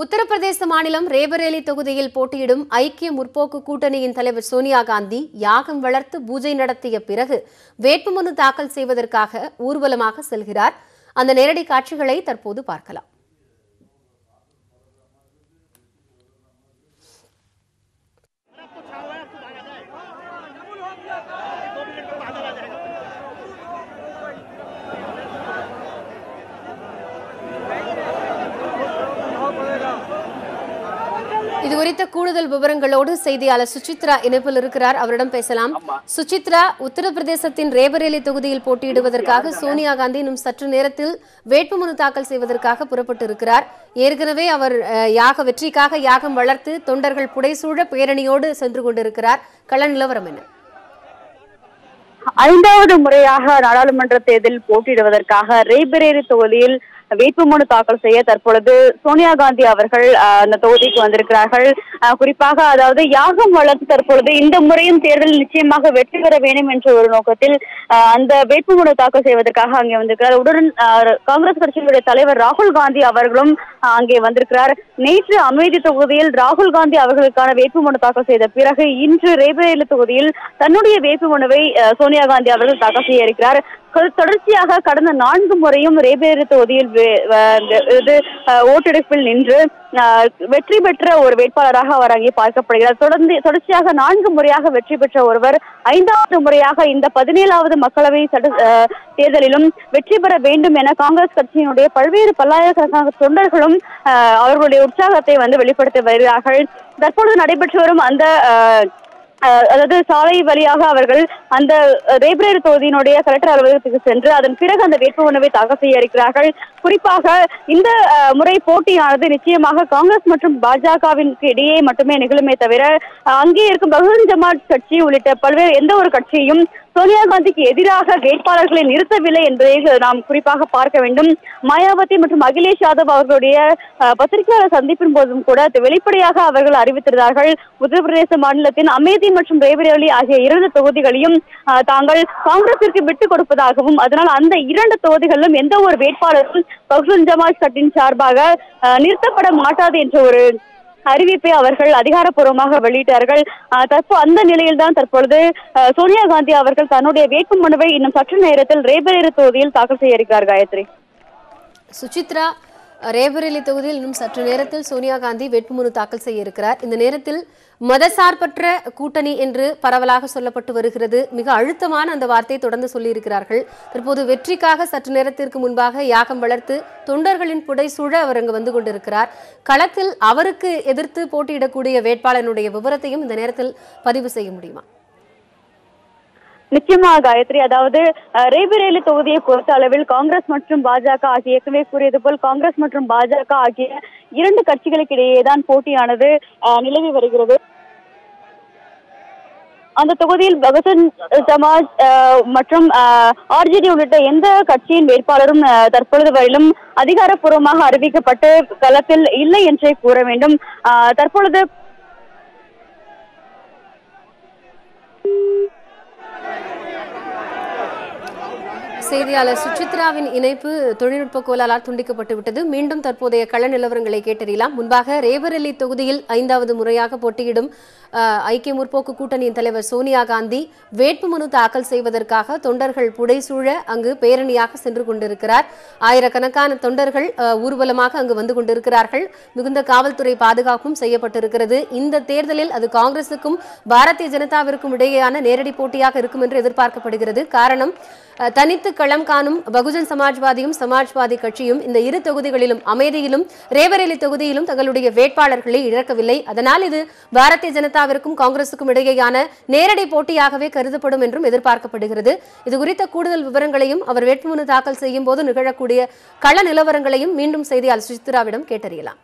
உத்தரப்பிரதேச மாநிலம் ரேபரேலி தொகுதியில் போட்டியிடும் ஐக்கிய முற்போக்கு கூட்டணியின் தலைவர் சோனியா காந்தி யாகம் வளர்த்து பூஜை நடத்திய பிறகு வேட்புமனு தாக்கல் செய்வதற்காக ஊர்வலமாக செல்கிறார். அந்த நேரடி காட்சிகளை தற்போது பார்க்கலாம். இது குறித்த கூடுதல் விவரங்களோடு செய்தியாளர் சுசித்ரா இணைப்பில் இருக்கிறார். அவரிடம் பேசலாம். சுசித்ரா, உத்தரப்பிரதேசத்தின் ரேபரேலி தொகுதியில் போட்டியிடுவதற்காக சோனியா காந்தி இன்னும் சற்று நேரத்தில் வேட்புமனு தாக்கல் செய்வதற்காக புறப்பட்டு இருக்கிறார். ஏற்கனவே அவர் வெற்றிக்காக யாகம் வளர்த்து தொண்டர்கள் புடைசூழ பேரணியோடு சென்று கொண்டிருக்கிறார். கள நிலவரம் என்ன? ஐந்தாவது முறையாக நாடாளுமன்ற தேர்தலில் போட்டியிடுவதற்காக ரேபரேலி தொகுதியில் வேட்புமனு தாக்கல் செய்ய தற்பொழுது சோனியா காந்தி அவர்கள் அந்த தொகுதிக்கு வந்திருக்கிறார்கள். குறிப்பாக அதாவது யாகம் வளர்த்து தற்பொழுது இந்த முறையும் தேர்தலில் நிச்சயமாக வெற்றி பெற வேண்டும் என்ற ஒரு நோக்கத்தில் அந்த வேட்புமனு தாக்கல் செய்வதற்காக அங்கே வந்திருக்கிறார். உடன் காங்கிரஸ் கட்சியினுடைய தலைவர் ராகுல் காந்தி அவர்களும் அங்கே வந்திருக்கிறார். நேற்று அமேதி தொகுதியில் ராகுல் காந்தி அவர்களுக்கான வேட்புமனு தாக்கல் செய்த பிறகு இன்று ரேபரேலி தொகுதியில் தன்னுடைய வேட்புமனுவை சோனியா காந்தி அவர்கள் தாக்கல் செய்ய இருக்கிறார். தொடர்ச்சியாக கடந்த 4 முறையும் ரேபரேலி தொகுதியில் ஓட்டெடுப்பில் நின்று வெற்றி பெற்ற ஒரு வேட்பாளராக அவர் அங்கே பார்க்கப்படுகிறார். தொடர்ச்சியாக 4 முறையாக வெற்றி பெற்ற ஒருவர் 5வது முறையாக இந்த 17வது மக்களவை தேர்தலிலும் வெற்றி பெற வேண்டும் என காங்கிரஸ் கட்சியினுடைய பல்லாயிரக்கணக்கான தொண்டர்களும் அவர்களுடைய உற்சாகத்தை வெளிப்படுத்தி வருகிறார்கள். தற்பொழுது நடைபெற்று வரும் அந்த அதாவது சாலை வழியாக அவர்கள் அந்த ரேபரேலி தொகுதியினுடைய கலெக்டர் அலுவலகத்துக்கு சென்று அதன் பிறகு அந்த வேட்புமனுவை தாக்கல் செய்ய இருக்கிறார்கள். குறிப்பாக இந்த முறை போட்டியானது நிச்சயமாக காங்கிரஸ் மற்றும் பாஜகவிற்கு இடையே மட்டுமே நிகழுமே தவிர அங்கே இருக்கும் பகுஜன் சமாஜ் கட்சி உள்ளிட்ட பல்வேறு எந்த ஒரு கட்சியும் சோனியா காந்திக்கு எதிராக வேட்பாளர்களை நிறுத்தவில்லை என்பதை நாம் குறிப்பாக பார்க்க வேண்டும். மாயாவதி மற்றும் அகிலேஷ் யாதவ் அவர்களுடைய பத்திரிகையாளர் சந்திப்பின் போதும் கூட வெளிப்படையாக அவர்கள் அறிவித்திருந்தார்கள். உத்தரப்பிரதேச மாநிலத்தின் அமேதி மற்றும் ரேபரேலி ஆகிய 2 தொகுதிகளையும் தாங்கள் காங்கிரசிற்கு விட்டுக் கொடுப்பதாகவும் அதனால் அந்த 2 தொகுதிகளிலும் எந்த ஒரு வேட்பாளரும் பகுஜன் சமாஜ் கட்சியின் சார்பாக நிறுத்தப்பட மாட்டாது என்ற ஒரு அறிவிப்பை அவர்கள் அதிகாரப்பூர்வமாக வெளியிட்டார்கள். அந்த நிலையில்தான் தற்பொழுது சோனியா காந்தி அவர்கள் தன்னுடைய வேட்புமனுவை இன்னும் சற்று நேரத்தில் ரேபரேலி தொகுதியில் தாக்கல் செய்ய இருக்கிறார். காயத்ரி. சுசித்ரா, ரேபரேலி தொகுதியில் இன்னும் சற்று நேரத்தில் சோனியா காந்தி வேட்புமனு தாக்கல் செய்ய இருக்கிறார். இந்த நேரத்தில் மதசார்பற்ற கூட்டணி என்று பரவலாக சொல்லப்பட்டு வருகிறது. மிக அழுத்தமான அந்த வார்த்தையை தொடர்ந்து சொல்லியிருக்கிறார்கள். தற்போது வெற்றிக்காக சற்று நேரத்திற்கு முன்பாக யாகம் வளர்த்து தொண்டர்களின் புடைசூழ அவர் அங்கு வந்து கொண்டிருக்கிறார். களத்தில் அவருக்கு எதிர்த்து போட்டியிடக்கூடிய வேட்பாளனுடைய விவரத்தையும் இந்த நேரத்தில் பதிவு செய்ய முடியுமா? நிச்சயமாக காயத்ரி, அதாவது ரேபரேலி தொகுதியை பொறுத்த அளவில் காங்கிரஸ் மற்றும் பாஜக ஆகிய ஏற்கனவே கூறியது போல் காங்கிரஸ் மற்றும் பாஜக ஆகிய 2 கட்சிகளுக்கு இடையேதான் போட்டியானது நிலவி வருகிறது. அந்த தொகுதியில் பகுஜன் சமாஜ் மற்றும் ஆர்ஜேடி உள்ளிட்ட எந்த கட்சியின் வேட்பாளரும் தற்பொழுது வரையிலும் அதிகாரப்பூர்வமாக அறிவிக்கப்பட்டு களத்தில் இல்லை என்றே கூற வேண்டும். தற்பொழுது செய்தியாளர் சுசித்ராவின் இணைப்பு தொழில்நுட்ப கோளாறால் துண்டிக்கப்பட்டு விட்டது. மீண்டும் தற்போதைய கள நிலவரங்களை கேட்டறியலாம். முன்பாக ரேபரேலி தொகுதியில் 5வது முறையாக போட்டியிடும் ஐக்கிய முற்போக்கு கூட்டணியின் தலைவர் சோனியா காந்தி வேட்புமனு தாக்கல் செய்வதற்காக தொண்டர்கள் புடைசூழ அங்கு பேரணியாக சென்று கொண்டிருக்கிறார். ஆயிரக்கணக்கான தொண்டர்கள் ஊர்வலமாக அங்கு வந்து கொண்டிருக்கிறார்கள். மிகுந்த காவல்துறை பாதுகாப்பும் செய்யப்பட்டிருக்கிறது. இந்த தேர்தலில் அது காங்கிரசுக்கும் பாரதிய ஜனதாவிற்கும் இடையேயான நேரடி போட்டியாக இருக்கும் என்று எதிர்பார்க்கப்படுகிறது. காரணம், தனித்து களம் காணும் பகுஜன் சமாஜ்வாதியும் சமாஜ்வாதி கட்சியும் இந்த 2 தொகுதிகளிலும் அமேதியிலும் ரேபரேலி தொகுதியிலும் தங்களுடைய வேட்பாளர்களை இழக்கவில்லை. அதனால் இது பாரதிய ஜனதாவிற்கும் காங்கிரசுக்கும் இடையேயான நேரடி போட்டியாகவே கருதப்படும் என்றும் எதிர்பார்க்கப்படுகிறது. இது குறித்த கூடுதல் விவரங்களையும் அவர் வேட்புமனு தாக்கல் செய்யும் போது நிகழக்கூடிய கள நிலவரங்களையும் மீண்டும் செய்தியாளர் சுசித்ராவிடம் கேட்டறியலாம்.